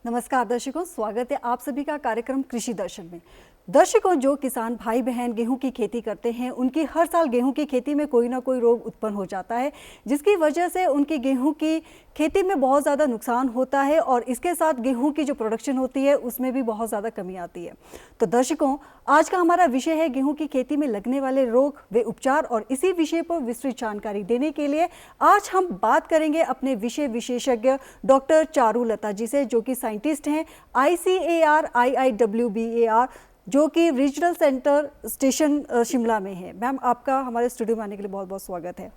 नमस्कार दर्शकों, स्वागत है आप सभी का कार्यक्रम कृषि दर्शन में। दर्शकों, जो किसान भाई बहन गेहूं की खेती करते हैं उनकी हर साल गेहूं की खेती में कोई ना कोई रोग उत्पन्न हो जाता है, जिसकी वजह से उनकी गेहूं की खेती में बहुत ज़्यादा नुकसान होता है और इसके साथ गेहूं की जो प्रोडक्शन होती है उसमें भी बहुत ज़्यादा कमी आती है। तो दर्शकों, आज का हमारा विषय है गेहूं की खेती में लगने वाले रोग व उपचार, और इसी विषय पर विस्तृत जानकारी देने के लिए आज हम बात करेंगे अपने विषय विशेषज्ञ डॉक्टर चारुलता जी से, जो कि साइंटिस्ट हैं ICAR IIWBAR, जो कि रीजनल सेंटर स्टेशन शिमला में है। मैम, आपका हमारे स्टूडियो में आने के लिए बहुत बहुत स्वागत है।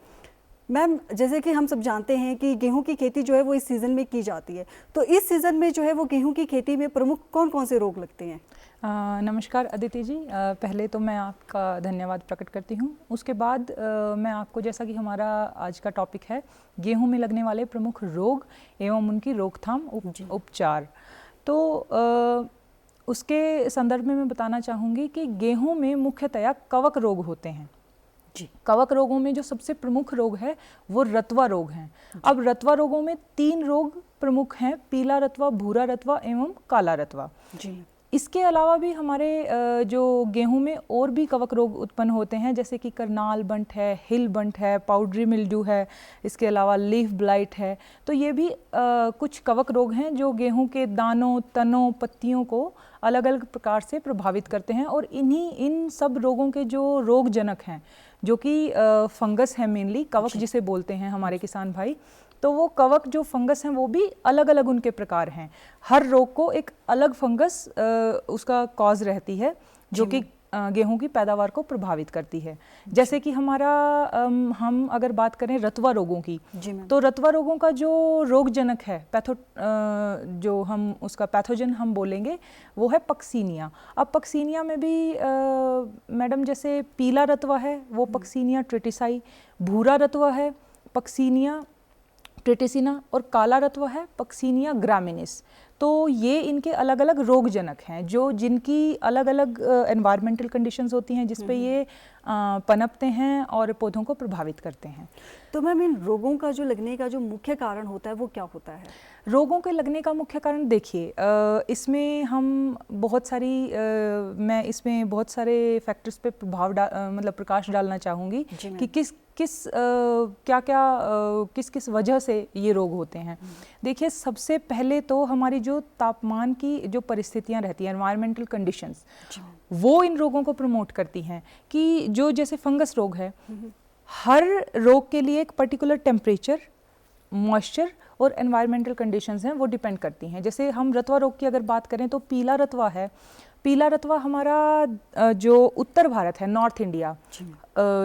मैम, जैसे कि हम सब जानते हैं कि गेहूं की खेती जो है वो इस सीज़न में की जाती है, तो इस सीज़न में जो है वो गेहूं की खेती में प्रमुख कौन कौन से रोग लगते हैं? नमस्कार अदिति जी, पहले तो मैं आपका धन्यवाद प्रकट करती हूँ। उसके बाद मैं आपको, जैसा कि हमारा आज का टॉपिक है गेहूं में लगने वाले प्रमुख रोग एवं उनकी रोकथाम उपचार, तो उसके संदर्भ में मैं बताना चाहूँगी कि गेहूं में मुख्यतया कवक रोग होते हैं जी। कवक रोगों में जो सबसे प्रमुख रोग है वो रतवा रोग हैं। अब रतवा रोगों में 3 रोग प्रमुख हैं: पीला रतवा, भूरा रतवा एवं काला रतवा जी। इसके अलावा भी हमारे जो गेहूं में और भी कवक रोग उत्पन्न होते हैं, जैसे कि करनाल बंट है, हिल बंट है, पाउडरी मिल्ड्यू है, इसके अलावा लीफ ब्लाइट है। तो ये भी कुछ कवक रोग हैं जो गेहूं के दानों, तनों, पत्तियों को अलग अलग प्रकार से प्रभावित करते हैं। और इन सब रोगों के जो रोग जनक हैं, जो कि फंगस है, मेनली कवक जिसे बोलते हैं हमारे किसान भाई, तो वो कवक जो फंगस हैं वो भी अलग अलग उनके प्रकार हैं। हर रोग को एक अलग फंगस उसका कॉज रहती है, जो कि गेहूं की पैदावार को प्रभावित करती है। जैसे कि हमारा हम अगर बात करें रतवा रोगों की, तो रतवा रोगों का जो रोगजनक है, जो हम उसका पैथोजन हम बोलेंगे, वो है पक्सीनिया। अब पक्सीनिया में भी मैडम, जैसे पीला रतवा है वो पक्सीनिया ट्रिटिसाई, भूरा रतवा है पक्सीनिया ट्रिटिसिना, और काला रतवा है पक्सीनिया ग्रामिनिस। तो ये इनके अलग अलग रोगजनक हैं, जो जिनकी अलग अलग एनवायरमेंटल कंडीशंस होती हैं जिस पे ये पनपते हैं और पौधों को प्रभावित करते हैं। तो मैम, इन रोगों का जो लगने का जो मुख्य कारण होता है वो क्या होता है? रोगों के लगने का मुख्य कारण देखिए, इसमें हम बहुत सारी मैं इसमें बहुत सारे फैक्टर्स पे मतलब प्रकाश डालना चाहूँगी कि किस किस वजह से ये रोग होते हैं। देखिए, सबसे पहले तो हमारी जो तापमान की जो परिस्थितियां रहती हैं, एनवायरमेंटल कंडीशंस, वो इन रोगों को प्रमोट करती हैं। कि जो जैसे फंगस रोग है, हर रोग के लिए एक पर्टिकुलर टेम्परेचर, मॉइस्चर और एनवायरमेंटल कंडीशंस हैं, वो डिपेंड करती हैं। जैसे हम रतवा रोग की अगर बात करें तो पीला रतवा है। पीला रतवा हमारा जो उत्तर भारत है, नॉर्थ इंडिया,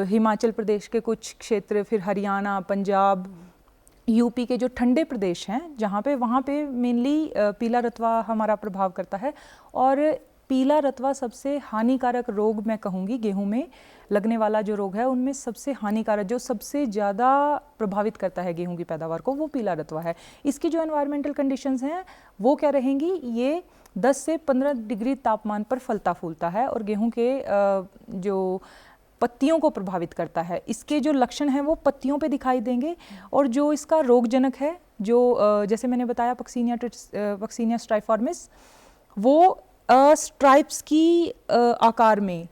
हिमाचल प्रदेश के कुछ क्षेत्र, फिर हरियाणा, पंजाब, यूपी के जो ठंडे प्रदेश हैं जहाँ पे, वहाँ पे मेनली पीला रतवा हमारा प्रभाव करता है। और पीला रतवा सबसे हानिकारक रोग मैं कहूँगी, गेहूं में लगने वाला जो रोग है उनमें सबसे हानिकारक, जो सबसे ज़्यादा प्रभावित करता है गेहूं की पैदावार को, वो पीला रतवा है। इसकी जो एनवायरमेंटल कंडीशंस हैं वो क्या रहेंगी, ये 10 से 15 डिग्री तापमान पर फलता फूलता है और गेहूं के जो पत्तियों को प्रभावित करता है। इसके जो लक्षण हैं वो पत्तियों पे दिखाई देंगे। और जो इसका रोगजनक है, जो जैसे मैंने बताया पक्सीनिया स्ट्राइफॉर्मिस, वो स्ट्राइप्स की आकार में,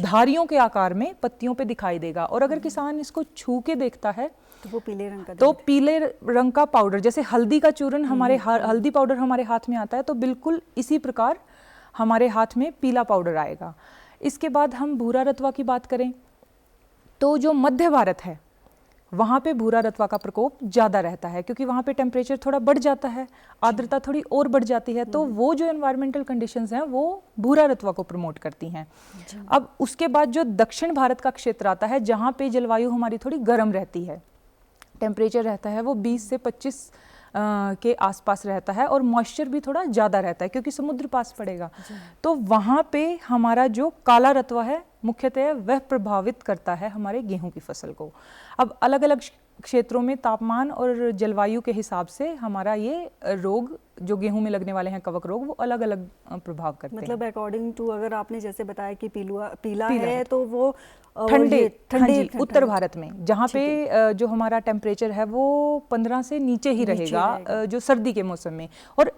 धारियों के आकार में पत्तियों पे दिखाई देगा। और अगर किसान इसको छू के देखता है तो वो पीले रंग का, तो पीले रंग का पाउडर, जैसे हल्दी का चूर्ण हमारे हल्दी पाउडर हमारे हाथ में आता है, तो बिल्कुल इसी प्रकार हमारे हाथ में पीला पाउडर आएगा। इसके बाद हम भूरा रतवा की बात करें तो जो मध्य भारत है वहाँ पे भूरा रतवा का प्रकोप ज़्यादा रहता है, क्योंकि वहाँ पे टेम्परेचर थोड़ा बढ़ जाता है, आर्द्रता थोड़ी और बढ़ जाती है, तो वो जो एनवायरमेंटल कंडीशंस हैं वो भूरा रतवा को प्रमोट करती हैं। अब उसके बाद जो दक्षिण भारत का क्षेत्र आता है, जहाँ पे जलवायु हमारी थोड़ी गर्म रहती है, टेम्परेचर रहता है वो 20 से 25 के आसपास रहता है, और मॉइस्चर भी थोड़ा ज़्यादा रहता है क्योंकि समुद्र पास पड़ेगा, तो वहाँ पे हमारा जो काला रतवा है मुख्यतः वह प्रभावित करता है हमारे गेहूं की फसल को। अब अलग अलग क्षेत्रों में तापमान और जलवायु के हिसाब से हमारा ये रोग, जो गेहूं में लगने वाले हैं कवक रोग, वो अलग अलग प्रभाव करते हैं। मतलब अकॉर्डिंग टू, अगर आपने जैसे बताया कि पीला है तो वो ठंडे उत्तर भारत में, जहाँ पे जो हमारा टेम्परेचर है वो 15 से नीचे ही रहेगा जो सर्दी के मौसम में। और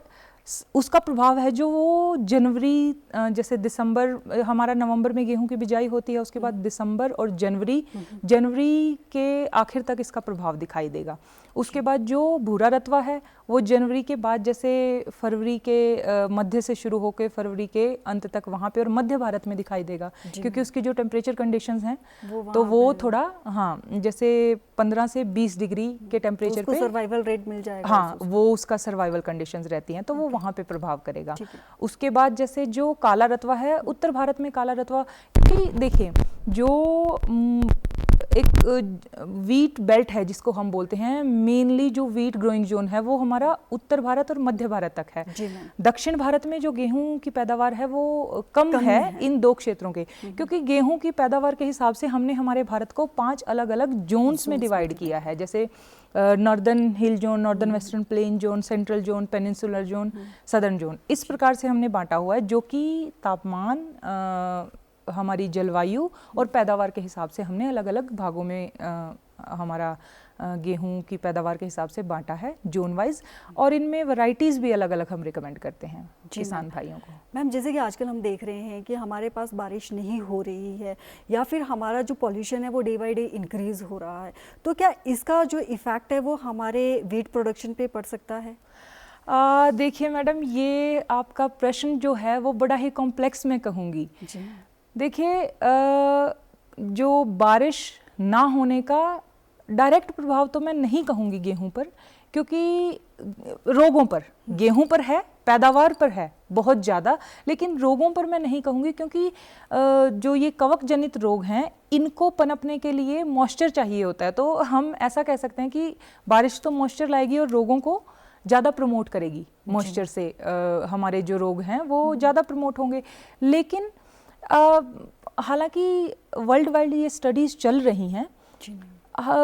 उसका प्रभाव है जो वो जनवरी, जैसे दिसंबर, हमारा नवंबर में गेहूं की बिजाई होती है, उसके बाद दिसंबर और जनवरी के आखिर तक इसका प्रभाव दिखाई देगा। उसके बाद जो भूरा रतवा है वो जनवरी के बाद, जैसे फरवरी के मध्य से शुरू होकर फरवरी के अंत तक वहाँ पे और मध्य भारत में दिखाई देगा, क्योंकि उसकी जो टेम्परेचर कंडीशंस हैं तो वो थोड़ा, हाँ, जैसे 15 से 20 डिग्री के टेम्परेचर पे सर्वाइवल रेट मिल जाएगा। हाँ, वो उसका सर्वाइवल कंडीशंस रहती हैं, तो वो वहाँ पे प्रभाव करेगा। उसके बाद जैसे जो काला रतवा है, उत्तर भारत में काला रतवा, क्योंकि देखिए जो एक वीट बेल्ट है जिसको हम बोलते हैं, मेनली जो वीट ग्रोइंग जोन है वो हमारा उत्तर भारत और मध्य भारत तक है। दक्षिण भारत में जो गेहूं की पैदावार है वो कम है इन दो क्षेत्रों के, क्योंकि गेहूं की पैदावार के हिसाब से हमने हमारे भारत को 5 अलग अलग जोन्स में डिवाइड किया है, जैसे northern hill zone, northern western plain zone, central zone, peninsular zone, southern zone, इस प्रकार से हमने बांटा हुआ है, जो कि तापमान, हमारी जलवायु और पैदावार के हिसाब से हमने अलग अलग भागों में हमारा गेहूं की पैदावार के हिसाब से बांटा है जोन वाइज, और इनमें वैरायटीज़ भी अलग अलग हम रिकमेंड करते हैं किसान भाइयों को। मैम, जैसे कि आजकल हम देख रहे हैं कि हमारे पास बारिश नहीं हो रही है या फिर हमारा जो पॉल्यूशन है वो डे बाई डे इंक्रीज हो रहा है, तो क्या इसका जो इफ़ेक्ट है वो हमारे वीट प्रोडक्शन पे पड़ सकता है? देखिए मैडम, ये आपका प्रश्न जो है वो बड़ा ही कॉम्प्लेक्स मैं कहूँगी। देखिए, जो बारिश ना होने का डायरेक्ट प्रभाव तो मैं नहीं कहूँगी गेहूं पर, क्योंकि रोगों पर, गेहूं पर है, पैदावार पर है बहुत ज़्यादा, लेकिन रोगों पर मैं नहीं कहूँगी, क्योंकि जो ये कवक जनित रोग हैं इनको पनपने के लिए मॉइस्चर चाहिए होता है। तो हम ऐसा कह सकते हैं कि बारिश तो मॉइस्चर लाएगी और रोगों को ज़्यादा प्रमोट करेगी, मॉइस्चर से हमारे जो रोग हैं वो ज़्यादा प्रमोट होंगे। लेकिन हालांकि वर्ल्ड वाइड ये स्टडीज़ चल रही हैं,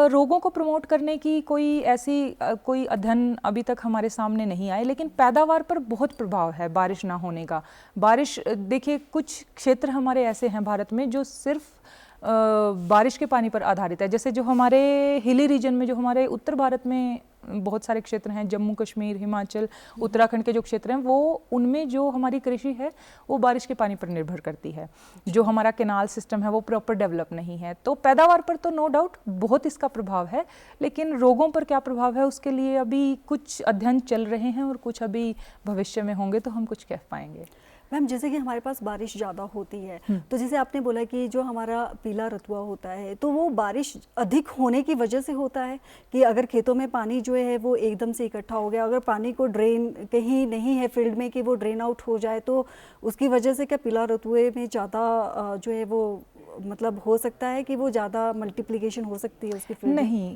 रोगों को प्रमोट करने की कोई अध्ययन अभी तक हमारे सामने नहीं आए, लेकिन पैदावार पर बहुत प्रभाव है बारिश ना होने का। बारिश, देखिए, कुछ क्षेत्र हमारे ऐसे हैं भारत में जो सिर्फ बारिश के पानी पर आधारित है, जैसे जो हमारे हिली रीजन में, जो हमारे उत्तर भारत में बहुत सारे क्षेत्र हैं, जम्मू कश्मीर, हिमाचल, उत्तराखंड के जो क्षेत्र हैं, वो उनमें जो हमारी कृषि है वो बारिश के पानी पर निर्भर करती है। जो हमारा कैनाल सिस्टम है वो प्रॉपर डेवलप नहीं है, तो पैदावार पर तो नो डाउट बहुत इसका प्रभाव है, लेकिन रोगों पर क्या प्रभाव है उसके लिए अभी कुछ अध्ययन चल रहे हैं और कुछ अभी भविष्य में होंगे तो हम कुछ कह पाएंगे। मैम, जैसे कि हमारे पास बारिश ज़्यादा होती है, तो जैसे आपने बोला कि जो हमारा पीला रतुआ होता है, तो वो बारिश अधिक होने की वजह से होता है कि अगर खेतों में पानी जो है वो एकदम से इकट्ठा हो गया, अगर पानी को ड्रेन कहीं नहीं है फील्ड में कि वो ड्रेन आउट हो जाए, तो उसकी वजह से क्या पीला रतुए में ज़्यादा जो है वो मतलब हो सकता है कि वो ज़्यादा मल्टीप्लिकेशन हो सकती है उसकी फील्ड? नहीं,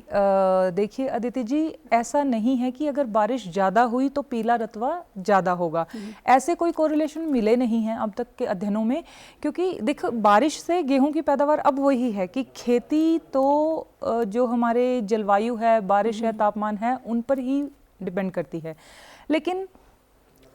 देखिए अदिति जी, ऐसा नहीं है कि अगर बारिश ज़्यादा हुई तो पीला रतवा ज़्यादा होगा, ऐसे कोई कोरिलेशन मिले नहीं हैं अब तक के अध्ययनों में। क्योंकि देखो, बारिश से गेहूं की पैदावार अब वही है कि खेती तो जो हमारे जलवायु है, बारिश है, तापमान है, उन पर ही डिपेंड करती है। लेकिन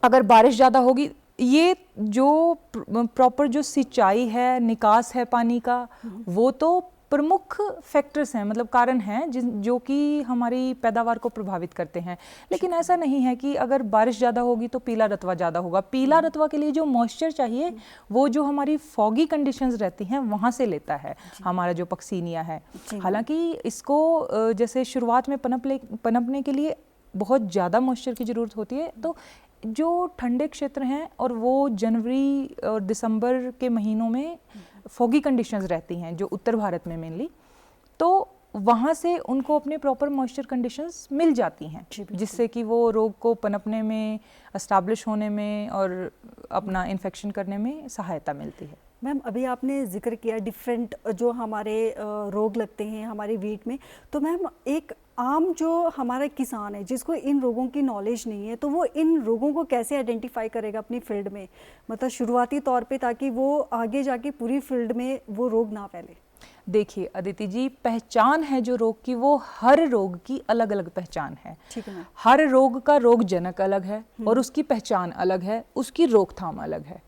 अगर बारिश ज़्यादा होगी, ये जो प्रॉपर जो सिंचाई है, निकास है पानी का, वो तो प्रमुख फैक्टर्स हैं, मतलब कारण हैं जो कि हमारी पैदावार को प्रभावित करते हैं। लेकिन ऐसा नहीं है कि अगर बारिश ज़्यादा होगी तो पीला रतवा ज़्यादा होगा। पीला रतवा के लिए जो मॉइस्चर चाहिए वो जो हमारी फॉगी कंडीशंस रहती हैं वहाँ से लेता है हमारा जो पक्सीनिया है। हालांकि इसको जैसे शुरुआत में पनपने के लिए बहुत ज़्यादा मॉइस्चर की ज़रूरत होती है, तो जो ठंडे क्षेत्र हैं और वो जनवरी और दिसंबर के महीनों में फॉगी कंडीशंस रहती हैं, जो उत्तर भारत में मेनली, तो वहाँ से उनको अपने प्रॉपर मॉइस्चर कंडीशंस मिल जाती हैं, जिससे कि वो रोग को पनपने में, एस्टैब्लिश होने में और अपना इन्फेक्शन करने में सहायता मिलती है। मैम, अभी आपने जिक्र किया डिफरेंट जो हमारे रोग लगते हैं हमारे वीट में, तो मैम एक आम जो हमारा किसान है जिसको इन रोगों की नॉलेज नहीं है, तो वो इन रोगों को कैसे आइडेंटिफाई करेगा अपनी फील्ड में, मतलब शुरुआती तौर पे, ताकि वो आगे जाके पूरी फील्ड में वो रोग ना फैले? देखिए अदिति जी, पहचान है जो रोग की, वो हर रोग की अलग अलग पहचान है। ठीक है। हर रोग का रोग जनक अलग है और उसकी पहचान अलग है, उसकी रोकथाम अलग है।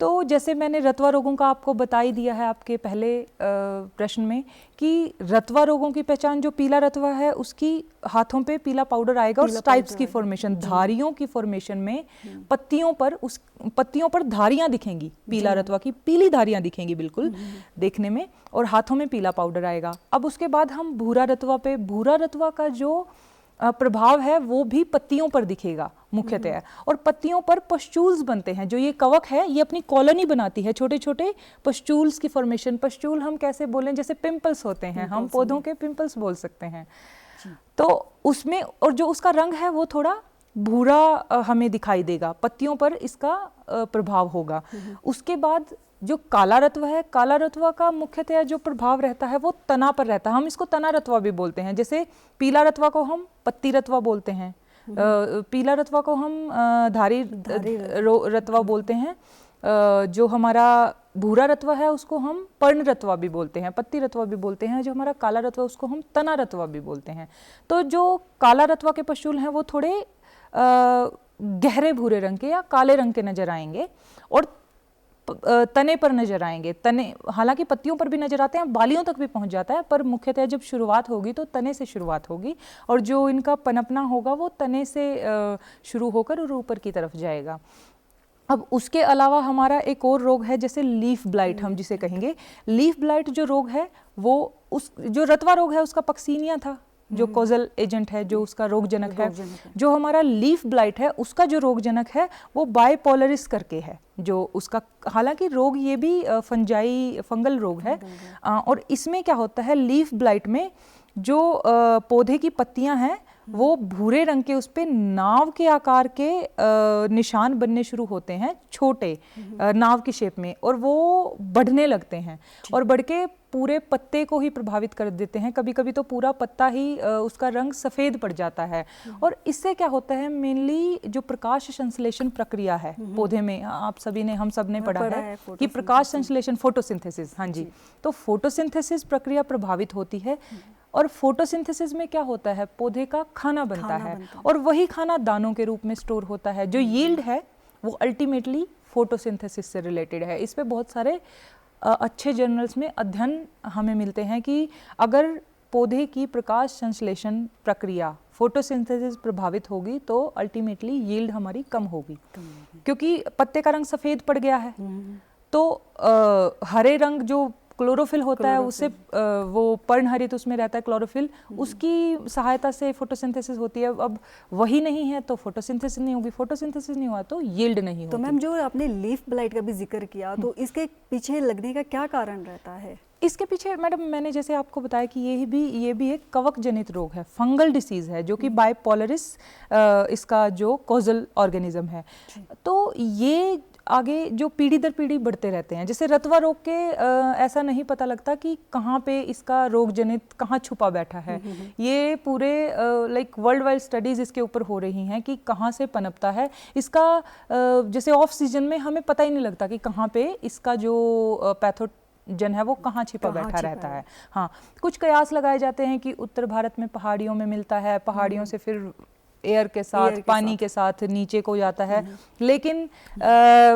तो जैसे मैंने रतवा रोगों का आपको बता ही दिया है आपके पहले प्रश्न में कि रतवा रोगों की पहचान, जो पीला रतवा है उसकी हाथों पे पीला पाउडर आएगा और स्टाइप्स की फॉर्मेशन, धारियों की फॉर्मेशन में पत्तियों पर धारियां दिखेंगी, पीला रतवा की पीली धारियां दिखेंगी बिल्कुल देखने में, और हाथों में पीला पाउडर आएगा। अब उसके बाद हम भूरा रतवा पे, भूरा रतवा का जो प्रभाव है वो भी पत्तियों पर दिखेगा मुख्यतः, और पत्तियों पर पस्चूल्स बनते हैं। जो ये कवक है ये अपनी कॉलोनी बनाती है, छोटे छोटे पस्चूल्स की फॉर्मेशन। पस्चूल हम कैसे बोलें, जैसे पिंपल्स होते हैं, हम पौधों के पिंपल्स बोल सकते हैं। तो उसमें, और जो उसका रंग है वो थोड़ा भूरा हमें दिखाई देगा, पत्तियों पर इसका प्रभाव होगा। उसके बाद जो काला रतवा है, काला रतवा का मुख्यतः जो प्रभाव रहता है वो तना पर रहता है। हम इसको तना रतवा भी बोलते हैं। जैसे पीला रतवा को हम पत्ती रतवा बोलते हैं, पीला रतवा को हम धारी रतवा बोलते हैं, जो हमारा भूरा रतवा है उसको हम पर्ण रतवा भी बोलते हैं, पत्ती रतवा भी बोलते हैं, जो हमारा काला रतवा उसको हम तना रतवा भी बोलते हैं। तो जो काला रतवा के पशुल हैं वो थोड़े गहरे भूरे रंग के या काले रंग के नजर आएंगे, और तने पर नजर आएंगे। तने हालांकि पत्तियों पर भी नजर आते हैं, बालियों तक भी पहुंच जाता है, पर मुख्यतः जब शुरुआत होगी तो तने से शुरुआत होगी, और जो इनका पनपना होगा वो तने से शुरू होकर और ऊपर की तरफ जाएगा। अब उसके अलावा हमारा एक और रोग है, जैसे लीफ ब्लाइट हम जिसे कहेंगे। लीफ ब्लाइट जो रोग है वो उस जो रतवा रोग है उसका पक्सीनिया था, जो कॉजल एजेंट है, जो उसका रोगजनक है। जो हमारा लीफ ब्लाइट है उसका जो रोगजनक है वो बाइपोलरिस करके है, जो उसका, हालांकि रोग ये भी फंगल रोग है। और इसमें क्या होता है, लीफ ब्लाइट में जो पौधे की पत्तियां हैं वो भूरे रंग के, उस पे नाव के आकार के निशान बनने शुरू होते हैं, छोटे नाव की शेप में, और वो बढ़ने लगते हैं और बढ़ के पूरे पत्ते को ही प्रभावित कर देते हैं। कभी कभी तो पूरा पत्ता ही उसका रंग सफ़ेद पड़ जाता है। और इससे क्या होता है, मेनली जो प्रकाश संश्लेषण प्रक्रिया है पौधे में, आप सभी ने, हम सब ने पढ़ा है कि प्रकाश संश्लेषण, फोटोसिंथेसिस, हाँ जी, तो फोटोसिंथेसिस प्रक्रिया प्रभावित होती है। और फोटोसिंथेसिस में क्या होता है, पौधे का खाना बनता है, और वही खाना दानों के रूप में स्टोर होता है। जो यील्ड है वो अल्टीमेटली फोटोसिंथेसिस से रिलेटेड है। इस पे बहुत सारे अच्छे जर्नल्स में अध्ययन हमें मिलते हैं कि अगर पौधे की प्रकाश संश्लेषण प्रक्रिया, फोटोसिंथेसिस प्रभावित होगी तो अल्टीमेटली यील्ड हमारी कम होगी, क्योंकि पत्ते का रंग सफ़ेद पड़ गया है। तो हरे रंग जो क्लोरोफिल होता है उससे वो पर्णहरित उसमें रहता है क्लोरोफिल, उसकी सहायता से फोटोसिंथेसिस होती है। अब वही नहीं है तो फोटोसिंथेसिस नहीं होगी, फोटोसिंथेसिस नहीं हुआ तो यील्ड नहीं होगी। तो मैम जो आपने लीफ ब्लाइट का भी जिक्र किया, तो इसके पीछे लगने का क्या कारण रहता है? इसके पीछे मैडम मैंने जैसे आपको बताया कि ये भी एक कवक जनित रोग है, फंगल डिसीज है, जो कि बाइपोलरिस इसका जो कॉजल ऑर्गेनिज्म है। तो ये आगे जो पीढ़ी दर पीढ़ी बढ़ते रहते हैं। जैसे रतवा रोग के ऐसा नहीं पता लगता कि कहाँ पे इसका रोग जनित कहाँ छुपा बैठा है। ये पूरे लाइक वर्ल्ड वाइड स्टडीज़ इसके ऊपर हो रही हैं कि कहाँ से पनपता है इसका। जैसे ऑफ सीजन में हमें पता ही नहीं लगता कि कहाँ पे इसका जो पैथोजन है वो कहाँ छिपा बैठा रहता है। हाँ, कुछ कयास लगाए जाते हैं कि उत्तर भारत में पहाड़ियों में मिलता है, पहाड़ियों से फिर एयर के साथ, पानी के साथ नीचे को जाता है। लेकिन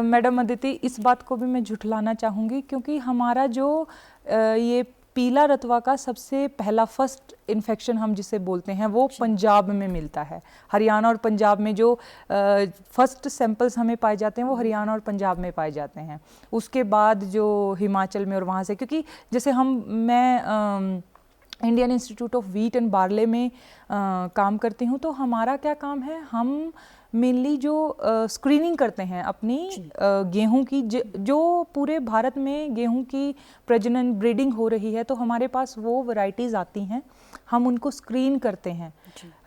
मैडम अदिति, इस बात को भी मैं झुठलाना चाहूँगी, क्योंकि हमारा जो ये पीला रतवा का सबसे पहला फर्स्ट इन्फेक्शन हम जिसे बोलते हैं वो पंजाब में मिलता है। हरियाणा और पंजाब में जो फर्स्ट सैंपल्स हमें पाए जाते हैं वो हरियाणा और पंजाब में पाए जाते हैं। उसके बाद जो हिमाचल में और वहाँ से, क्योंकि जैसे मैं Indian institute of wheat and barley में काम करती हूँ, तो हमारा क्या काम है, हम मेनली जो स्क्रीनिंग करते हैं अपनी गेहूं की, जो पूरे भारत में गेहूं की प्रजनन ब्रीडिंग हो रही है, तो हमारे पास वो वैरायटीज़ आती हैं, हम उनको स्क्रीन करते हैं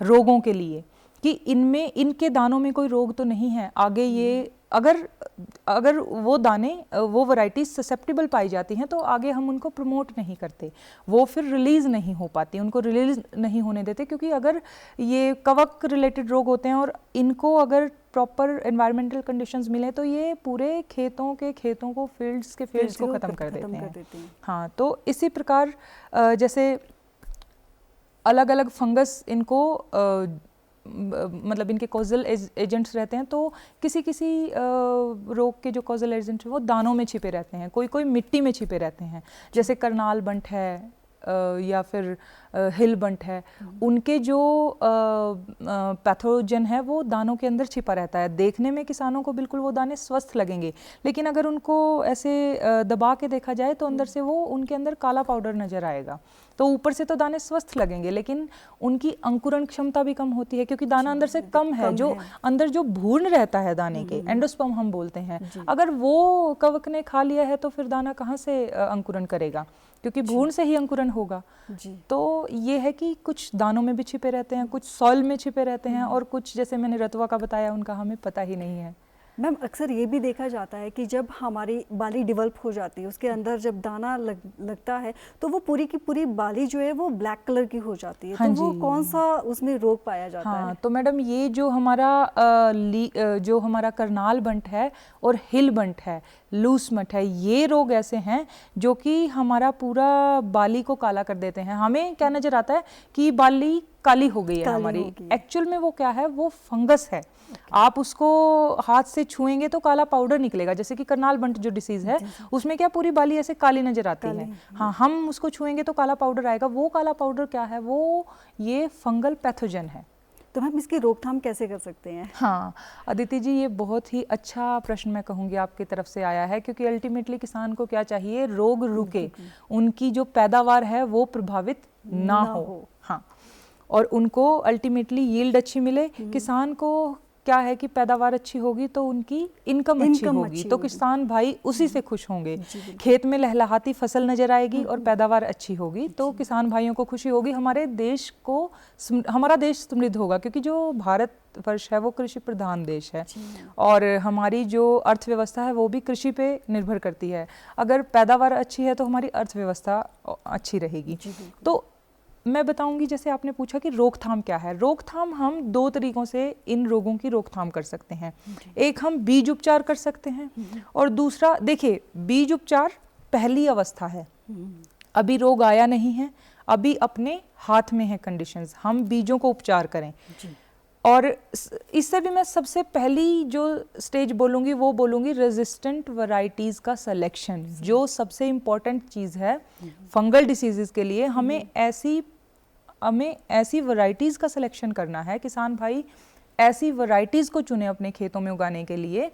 रोगों के लिए कि इनमें, इनके दानों में कोई रोग तो नहीं है। आगे ये अगर वो दाने, वो वैरायटीज ससेप्टेबल पाई जाती हैं तो आगे हम उनको प्रमोट नहीं करते, वो फिर रिलीज़ नहीं हो पाती, उनको रिलीज़ नहीं होने देते, क्योंकि अगर ये कवक रिलेटेड रोग होते हैं और इनको अगर प्रॉपर एनवायरमेंटल कंडीशंस मिले तो ये पूरे खेतों को, फील्ड्स को ख़त्म कर देते हैं। हाँ, तो इसी प्रकार जैसे अलग अलग फंगस इनको मतलब इनके कॉजल एजेंट्स रहते हैं, तो किसी रोग के जो कॉजल एजेंट हैं वो दानों में छिपे रहते हैं, कोई मिट्टी में छिपे रहते हैं। जैसे करनाल बंट है, या फिर हिल बंट है, उनके जो पैथोजन है वो दानों के अंदर छिपा रहता है। देखने में किसानों को बिल्कुल वो दाने स्वस्थ लगेंगे, लेकिन अगर उनको ऐसे दबा के देखा जाए तो अंदर से वो उनके अंदर काला पाउडर नजर आएगा। तो ऊपर से तो दाने स्वस्थ लगेंगे, लेकिन उनकी अंकुरण क्षमता भी कम होती है, क्योंकि दाना अंदर से कम है। जो अंदर जो भ्रूण रहता है दाने के, एंडोस्पर्म हम बोलते हैं, अगर वो कवक ने खा लिया है तो फिर दाना कहाँ से अंकुरण करेगा, क्योंकि भ्रूण से ही अंकुरण होगा। तो ये है कि कुछ दानों में भी छिपे रहते हैं, कुछ सॉइल में छिपे रहते हैं, और कुछ जैसे मैंने रतवा का बताया उनका हमें पता ही नहीं है। मैम अक्सर ये भी देखा जाता है कि जब हमारी बाली डेवलप हो जाती है, उसके अंदर जब दाना लगता है तो वो पूरी की पूरी बाली जो है वो ब्लैक कलर की हो जाती है। तो वो कौन सा उसमें रोग पाया जाता है? तो मैडम ये जो हमारा करनाल बंट है और हिल बंट है, लूस मट है, ये रोग ऐसे हैं जो कि हमारा पूरा बाली को काला कर देते हैं। हमें क्या नजर आता है कि बाली काली हो गई है हमारी, एक्चुअल में वो क्या है, वो फंगस है। आप उसको हाथ से छुएंगे तो काला पाउडर निकलेगा, जैसे कि करनाल बंट जो डिसीज है उसमें क्या पूरी बाली ऐसे काली नजर आती है। हाँ, हम उसको छुएंगे तो काला पाउडर आएगा। वो काला पाउडर क्या है, वो ये फंगल पैथोजन है। तो हम इसकी रोकथाम कैसे कर सकते हैं? हाँ अदिति जी, ये बहुत ही अच्छा प्रश्न मैं कहूँगी आपकी तरफ से आया है, क्योंकि अल्टीमेटली किसान को क्या चाहिए, रोग रुके, उनकी जो पैदावार है वो प्रभावित ना हो। हाँ, और उनको अल्टीमेटली यील्ड अच्छी मिले। किसान को क्या है कि पैदावार अच्छी होगी तो उनकी इनकम अच्छी होगी, तो किसान भाई उसी से खुश होंगे। खेत में लहलहाती फसल नजर आएगी और पैदावार अच्छी होगी तो किसान भाइयों को खुशी होगी। हमारा देश समृद्ध होगा, क्योंकि जो भारत वर्ष है वो कृषि प्रधान देश है, और हमारी जो अर्थव्यवस्था है वो भी कृषि पे निर्भर करती है। अगर पैदावार अच्छी है तो हमारी अर्थव्यवस्था अच्छी रहेगी। तो मैं बताऊंगी, जैसे आपने पूछा कि रोकथाम क्या है। रोकथाम हम दो तरीकों से इन रोगों की रोकथाम कर सकते हैं। एक हम बीज उपचार कर सकते हैं, और दूसरा, देखिए, बीज उपचार पहली अवस्था है, अभी रोग आया नहीं है, अभी अपने हाथ में है कंडीशंस, हम बीजों को उपचार करें। और इससे भी मैं सबसे पहली जो स्टेज बोलूँगी वो बोलूँगी रेजिस्टेंट वैरायटीज़ का सिलेक्शन, जो सबसे इम्पॉर्टेंट चीज़ है फंगल डिसीजेस के लिए। हमें ऐसी वैरायटीज़ का सिलेक्शन करना है। किसान भाई ऐसी वैरायटीज़ को चुने अपने खेतों में उगाने के लिए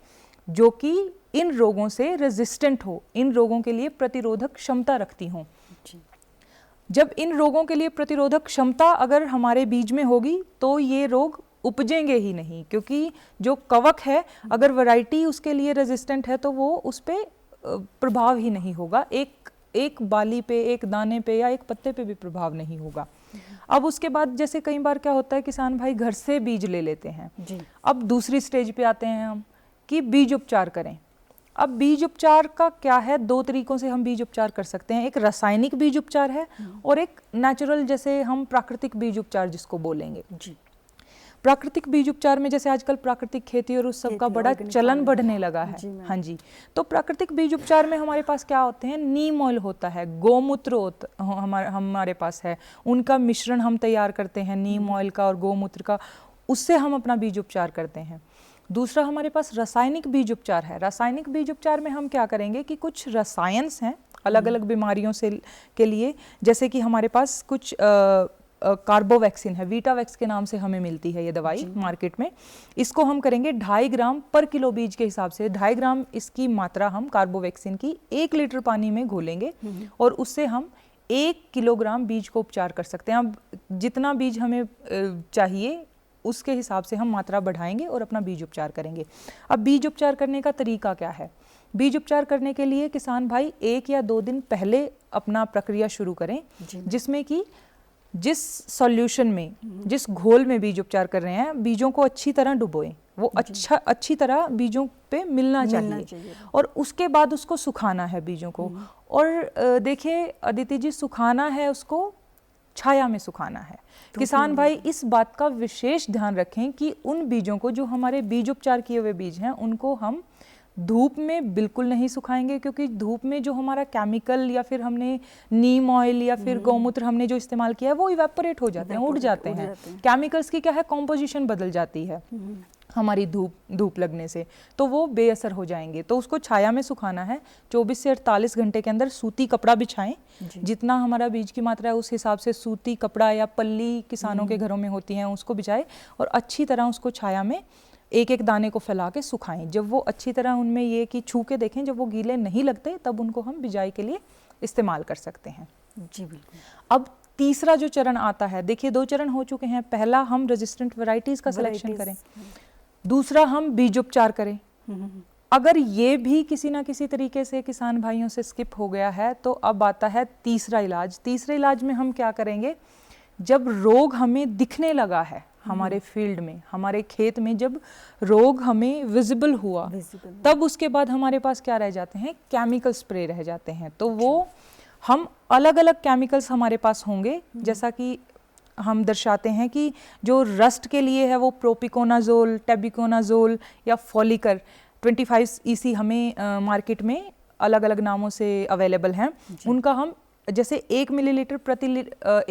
जो कि इन रोगों से रेजिस्टेंट हो, इन रोगों के लिए प्रतिरोधक क्षमता रखती हों। जब इन रोगों के लिए प्रतिरोधक क्षमता अगर हमारे बीज में होगी तो ये रोग उपजेंगे ही नहीं, क्योंकि जो कवक है अगर वैरायटी उसके लिए रेजिस्टेंट है तो वो उस पर प्रभाव ही नहीं होगा, एक बाली पे, एक दाने पे या एक पत्ते पे भी प्रभाव नहीं होगा। अब उसके बाद जैसे कई बार क्या होता है, किसान भाई घर से बीज ले लेते हैं जी। अब दूसरी स्टेज पे आते हैं हम कि बीज उपचार करें। अब बीज उपचार का क्या है, दो तरीकों से हम बीज उपचार कर सकते हैं। एक रासायनिक बीज उपचार है और एक नेचुरल, जैसे हम प्राकृतिक बीज उपचार जिसको बोलेंगे जी। प्राकृतिक बीज उपचार में जैसे आजकल प्राकृतिक खेती और उस सब का बड़ा चलन बढ़ने लगा है जी। हाँ जी, तो प्राकृतिक बीज उपचार में हमारे पास क्या होते हैं, नीम ऑयल होता है, गोमूत्र हमारे पास है, उनका मिश्रण हम तैयार करते हैं, नीम ऑयल का और गोमूत्र का, उससे हम अपना बीज उपचार करते हैं। दूसरा हमारे पास रासायनिक बीज उपचार है। रासायनिक बीज उपचार में हम क्या करेंगे कि कुछ रसायन्स हैं अलग अलग बीमारियों से के लिए, जैसे कि हमारे पास कुछ कार्बोवैक्सिन है, वीटावैक्स के नाम से हमें मिलती है ये दवाई मार्केट में। इसको हम करेंगे 2.5 ग्राम पर किलो बीज के हिसाब से, 2.5 ग्राम इसकी मात्रा हम कार्बोवैक्सिन की 1 लीटर पानी में घोलेंगे और उससे हम 1 किलोग्राम बीज को उपचार कर सकते हैं। अब जितना बीज हमें चाहिए उसके हिसाब से हम मात्रा बढ़ाएंगे और अपना बीज उपचार करेंगे। अब बीज उपचार करने का तरीका क्या है? बीज उपचार करने के लिए किसान भाई 1 या 2 दिन पहले अपना प्रक्रिया शुरू करें, जिसमें कि जिस सॉल्यूशन में, जिस घोल में बीज उपचार कर रहे हैं, बीजों को अच्छी तरह डुबोएं, वो अच्छी तरह बीजों पे मिलना चाहिए और उसके बाद उसको सुखाना है बीजों को। और देखिए अदिति जी, सुखाना है उसको छाया में सुखाना है। किसान भाई इस बात का विशेष ध्यान रखें कि उन बीजों को, जो हमारे बीज उपचार किए हुए बीज हैं, उनको हम धूप में बिल्कुल नहीं सुखाएंगे, क्योंकि धूप में जो हमारा केमिकल या फिर हमने नीम ऑयल या फिर गौमूत्र हमने जो इस्तेमाल किया है वो इवेपोरेट हो जाते हैं, उड़ जाते हैं। केमिकल्स की क्या है, कॉम्पोजिशन बदल जाती है। हमारी धूप लगने से, तो वो बेअसर हो जाएंगे। तो उसको छाया में सुखाना है। 24 से 48 घंटे के अंदर सूती कपड़ा बिछाएं। जितना हमारा बीज की मात्रा है उस हिसाब से सूती कपड़ा या पल्ली किसानों के घरों में होती हैं उसको बिछाएं और अच्छी तरह उसको छाया में एक एक दाने को फैला के सुखाएं। जब वो अच्छी तरह उनमें ये कि छू के देखें, जब वो गीले नहीं लगते तब उनको हम बिजाई के लिए इस्तेमाल कर सकते हैं। जी बिल्कुल। अब तीसरा जो चरण आता है, देखिए 2 चरण हो चुके हैं। पहला हम रेजिस्टेंट वैरायटीज का सिलेक्शन करें, दूसरा हम बीज उपचार करें। अगर ये भी किसी ना किसी तरीके से किसान भाइयों से स्किप हो गया है तो अब आता है तीसरा इलाज। तीसरे इलाज में हम क्या करेंगे, जब रोग हमें दिखने लगा है हमारे फील्ड में, हमारे खेत में, जब रोग हमें विजिबल हुआ तब उसके बाद हमारे पास क्या रह जाते हैं, केमिकल स्प्रे रह जाते हैं। तो वो हम अलग अलग केमिकल्स हमारे पास होंगे, जैसा कि हम दर्शाते हैं कि जो रस्ट के लिए है वो प्रोपिकोनाजोल, टेबिकोनाजोल या फॉलिकर 25 EC हमें मार्केट में अलग अलग नामों से अवेलेबल हैं। उनका हम जैसे 1 मिलीलीटर प्रति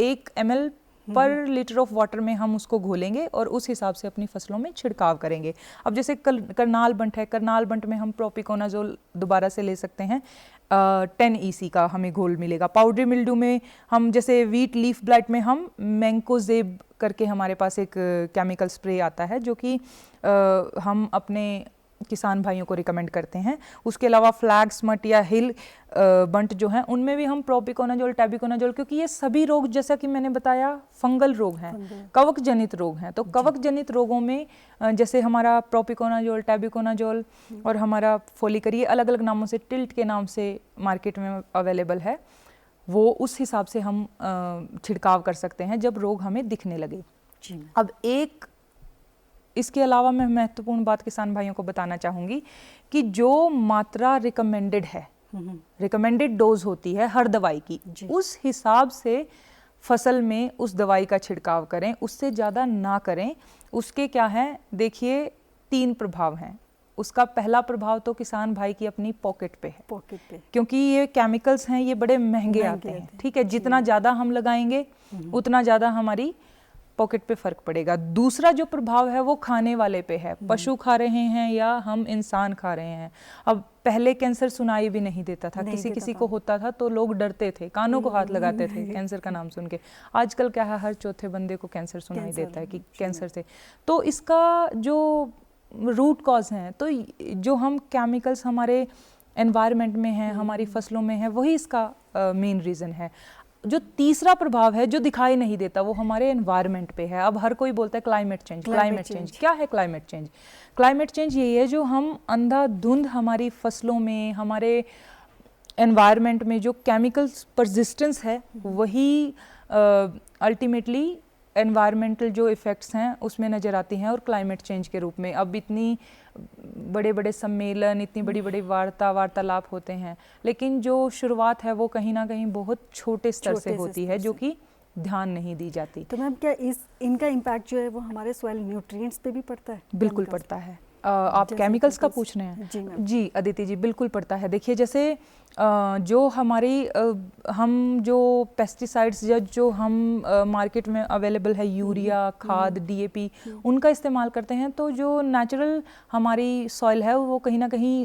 1 ml पर लीटर ऑफ वाटर में हम उसको घोलेंगे और उस हिसाब से अपनी फसलों में छिड़काव करेंगे। अब जैसे करनाल बंट है, करनाल बंट में हम प्रोपिकोनाजोल दोबारा से ले सकते हैं, 10 EC का हमें घोल मिलेगा। पाउडरी मिल्ड्यू में हम जैसे वीट लीफ ब्लाइट में हम मैंकोजेब करके हमारे पास एक केमिकल स्प्रे आता है जो कि हम अपने किसान भाइयों को रिकमेंड करते हैं। उसके अलावा फ्लैग स्मट या हिल बंट जो हैं उनमें भी हम प्रोपिकोनाजोल, टेबिकोनाजोल, क्योंकि ये सभी रोग जैसा कि मैंने बताया फंगल रोग हैं, कवक जनित रोग हैं। तो कवक जनित रोगों में जैसे हमारा प्रोपिकोनाजोल, टेबिकोनाजोल और हमारा फॉलिकर, ये अलग अलग नामों से, टिल्ट के नाम से मार्केट में अवेलेबल है। वो उस हिसाब से हम छिड़काव कर सकते हैं जब रोग हमें दिखने लगे। अब एक इसके अलावा मैं महत्वपूर्ण बात किसान भाइयों को बताना चाहूँगी कि जो मात्रा रिकमेंडेड है, रिकमेंडेड डोज होती है हर दवाई की, उस हिसाब से फसल में उस दवाई का छिड़काव करें, उससे ज़्यादा ना करें। उसके क्या हैं, देखिए 3 प्रभाव हैं। उसका पहला प्रभाव तो किसान भाई की अपनी पॉकेट पे है, क्योंकि ये केमिकल्स हैं, ये बड़े महंगे आते हैं। ठीक है, जितना ज़्यादा हम लगाएंगे उतना ज़्यादा हमारी पॉकेट पे फर्क पड़ेगा। दूसरा जो प्रभाव है वो खाने वाले पे है, पशु खा रहे हैं या हम इंसान खा रहे हैं। अब पहले कैंसर सुनाई भी नहीं देता था, किसी को होता था तो लोग डरते थे, कानों को हाथ लगाते थे कैंसर का नाम सुन के। आजकल क्या है, हर चौथे बंदे को कैंसर सुनाई देता है कि कैंसर से। तो इसका जो रूट कॉज है, तो जो हम केमिकल्स हमारे एनवायरनमेंट में हैं, हमारी फसलों में है, वही इसका मेन रीज़न है। जो तीसरा प्रभाव है जो दिखाई नहीं देता वो हमारे एनवायरनमेंट पे है। अब हर कोई बोलता है क्लाइमेट चेंज, क्लाइमेट चेंज। क्या है क्लाइमेट चेंज? क्लाइमेट चेंज यही है जो हम अंधाधुंध हमारी फसलों में, हमारे एनवायरनमेंट में जो केमिकल्स परसिस्टेंस है वही अल्टीमेटली एनवायरमेंटल जो इफ़ेक्ट्स हैं उसमें नज़र आती हैं और क्लाइमेट चेंज के रूप में। अब इतनी बड़े बड़े सम्मेलन, इतनी बड़ी बड़ी वार्तालाप होते हैं, लेकिन जो शुरुआत है वो कहीं ना कहीं बहुत छोटे स्तर से होती है जो कि ध्यान नहीं दी जाती। तो मैम क्या इनका इम्पैक्ट जो है वो हमारे सॉइल न्यूट्रिएंट्स पे भी पड़ता है? बिल्कुल पड़ता है। आप केमिकल्स का पूछ रहे हैं? जी अदिति जी, बिल्कुल पड़ता है। देखिए जैसे जो हमारी हम जो पेस्टिसाइड्स या जो हम मार्केट में अवेलेबल है, यूरिया खाद, DAP, उनका इस्तेमाल करते हैं, तो जो नेचुरल हमारी सॉइल है वो कहीं ना कहीं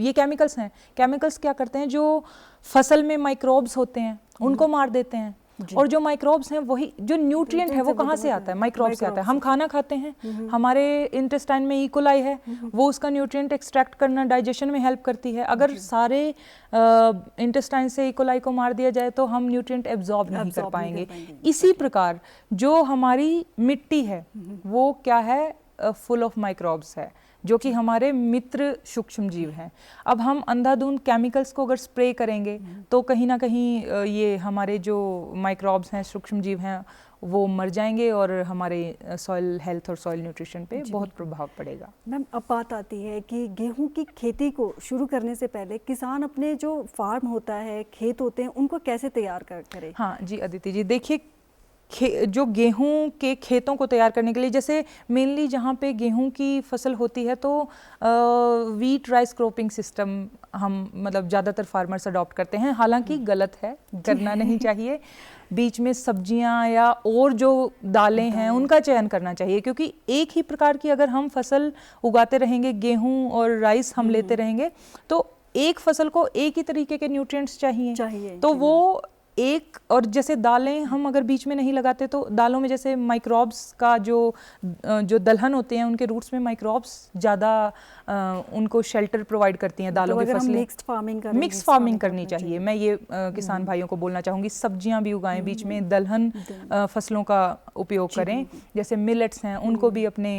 ये केमिकल्स हैं। केमिकल्स क्या करते हैं, जो फसल में माइक्रोब्स होते हैं उनको मार देते हैं। और जो माइक्रोब्स हैं वही जो न्यूट्रिएंट है वो कहाँ से आता है? माइक्रोब से आता है। हम खाना खाते हैं, हमारे इंटेस्टाइन में इकोलाई है, वो उसका न्यूट्रिएंट एक्सट्रैक्ट करना, डाइजेशन में हेल्प करती है। अगर सारे इंटेस्टाइन से इकोलाई को मार दिया जाए तो हम न्यूट्रिएंट एब्जॉर्ब नहीं कर पाएंगे। इसी प्रकार जो हमारी मिट्टी है वो क्या है, फुल ऑफ माइक्रोब्स है, जो कि हमारे मित्र सूक्ष्म जीव हैं। अब हम अंधाधुंध केमिकल्स को अगर स्प्रे करेंगे तो कहीं ना कहीं ये हमारे जो माइक्रोब्स हैं, सूक्ष्म जीव हैं, वो मर जाएंगे और हमारे सॉइल हेल्थ और सॉइल न्यूट्रिशन पे बहुत प्रभाव पड़ेगा। मैम अब बात आती है कि गेहूं की खेती को शुरू करने से पहले किसान अपने जो फार्म होता है, खेत होते हैं, उनको कैसे तैयार करे? हाँ जी अदिति जी, देखिए जो गेहूं के खेतों को तैयार करने के लिए, जैसे मेनली जहाँ पे गेहूं की फसल होती है तो वीट राइस क्रॉपिंग सिस्टम हम मतलब ज़्यादातर फार्मर्स अडॉप्ट करते हैं, हालांकि गलत है, करना नहीं चाहिए। बीच में सब्जियां या और जो दालें हैं उनका चयन करना चाहिए, क्योंकि एक ही प्रकार की अगर हम फसल उगाते रहेंगे, गेहूं और राइस हम लेते रहेंगे, तो एक फसल को एक ही तरीके के न्यूट्रिएंट्स चाहिए तो वो एक, और जैसे दालें हम अगर बीच में नहीं लगाते तो दालों में जैसे माइक्रोब्स का जो दलहन होते हैं उनके रूट्स में माइक्रोब्स ज़्यादा उनको शेल्टर प्रोवाइड करती हैं दालों की फसलें। मिक्स फार्मिंग करनी चाहिए। मैं ये किसान भाइयों को बोलना चाहूँगी, सब्जियां भी उगाएं, बीच में दलहन फसलों का उपयोग करें, जैसे मिलेट्स हैं उनको भी अपने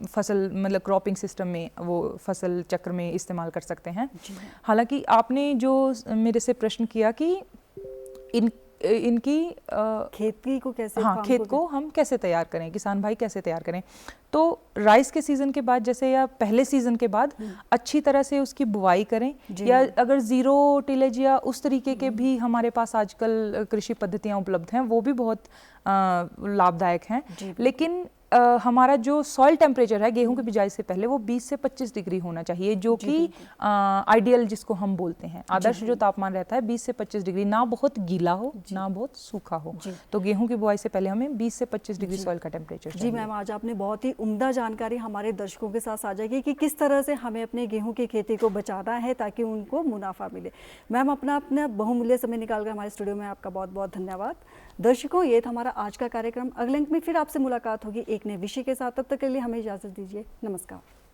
फसल मतलब क्रॉपिंग सिस्टम में वो फसल चक्र में इस्तेमाल कर सकते हैं। हालांकि आपने जो मेरे से प्रश्न किया कि इनकी खेती को कैसे, खेत को हम कैसे तैयार करें, किसान भाई कैसे तैयार करें, तो राइस के सीजन के बाद जैसे या पहले सीजन के बाद अच्छी तरह से उसकी बुवाई करें, या अगर जीरो टिलेज या उस तरीके के भी हमारे पास आजकल कृषि पद्धतियां उपलब्ध हैं, वो भी बहुत लाभदायक हैं। लेकिन हमारा जो सॉइल टेम्परेचर है गेहूं की बिजाई से पहले वो 20 से 25 डिग्री होना चाहिए, जो कि आइडियल जिसको हम बोलते हैं, आदर्श जो तापमान रहता है 20 से 25 डिग्री, ना बहुत गीला हो ना बहुत सूखा हो। तो गेहूं की बुआई से पहले हमें 20 से 25 डिग्री सॉइल का टेम्परेचर चाहिए। जी मैम, आज आपने बहुत ही उम्दा जानकारी हमारे दर्शकों के साथ साझा की कि किस तरह से हमें अपने गेहूं की खेती को बचाना है ताकि उनको मुनाफा मिले। मैम, अपना बहुमूल्य समय निकालकर हमारे स्टूडियो में आपका बहुत बहुत धन्यवाद। दर्शकों, ये था हमारा आज का कार्यक्रम। अगले अंक में फिर आपसे मुलाकात होगी एक नए विषय के साथ। तब तक के लिए हमें इजाज़त दीजिए। नमस्कार।